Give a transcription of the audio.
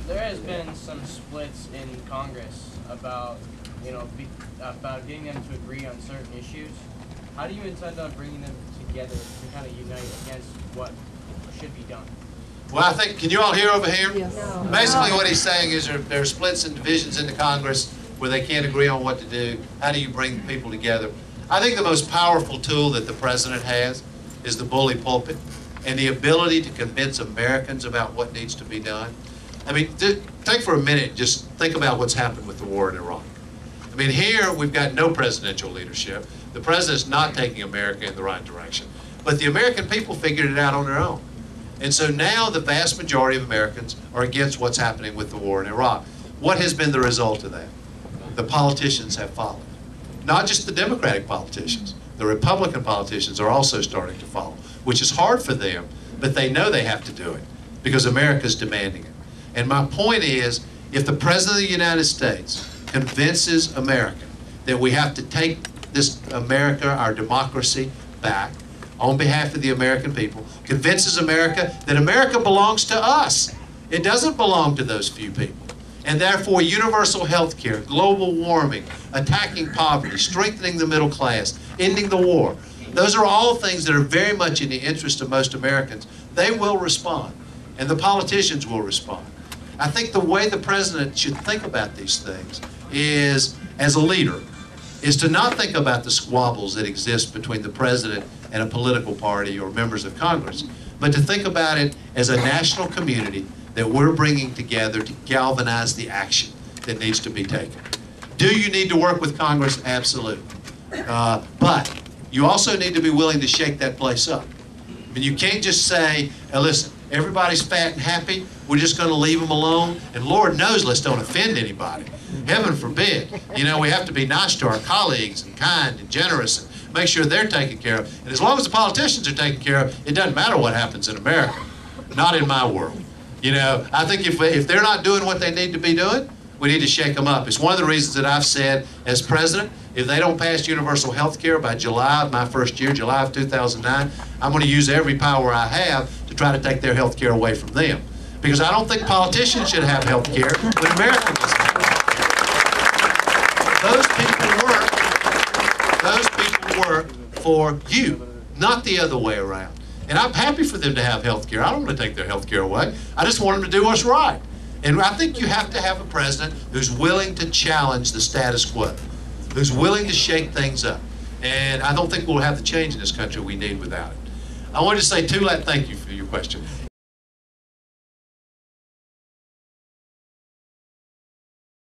there has been some splits in Congress about, about getting them to agree on certain issues. How do you intend on bringing them together to kind of unite against what should be done? Well, I think, can you all hear over here? Yes. No. Basically what he's saying is there are splits and divisions in the Congress where they can't agree on what to do. How do you bring people together? I think the most powerful tool that the president has is the bully pulpit and the ability to convince Americans about what needs to be done. I mean, take for a minute, just think about what's happened with the war in Iraq. I mean, here we've got no presidential leadership. The president's not taking America in the right direction. But the American people figured it out on their own. And so now the vast majority of Americans are against what's happening with the war in Iraq. What has been the result of that? The politicians have followed. Not just the Democratic politicians. The Republican politicians are also starting to follow, which is hard for them, but they know they have to do it because America's demanding it. And my point is, if the President of the United States convinces America that we have to take this America, our democracy, back on behalf of the American people, convinces America that America belongs to us. It doesn't belong to those few people. And therefore, universal health care, global warming, attacking poverty, strengthening the middle class, ending the war, those are all things that are very much in the interest of most Americans. They will respond, and the politicians will respond. I think the way the president should think about these things is, as a leader, is to not think about the squabbles that exist between the president and a political party or members of Congress, but to think about it as a national community that we're bringing together to galvanize the action that needs to be taken. Do you need to work with Congress? Absolutely. But you also need to be willing to shake that place up. I mean, you can't just say, hey, listen, everybody's fat and happy, we're just going to leave them alone, and Lord knows let's don't offend anybody. Heaven forbid. You know, we have to be nice to our colleagues and kind and generous and make sure they're taken care of. And as long as the politicians are taken care of, it doesn't matter what happens in America. Not in my world. You know, I think if they're not doing what they need to be doing, we need to shake them up. It's one of the reasons that I've said, as president, if they don't pass universal health care by July of my first year, July of 2009, I'm going to use every power I have to try to take their health care away from them. Because I don't think politicians should have health care when Americans have it. Those people work for you, not the other way around. And I'm happy for them to have health care. I don't want to take their health care away. I just want them to do what's right. And I think you have to have a president who's willing to challenge the status quo, who's willing to shake things up. And I don't think we'll have the change in this country we need without it. I wanted to say thank you for your question.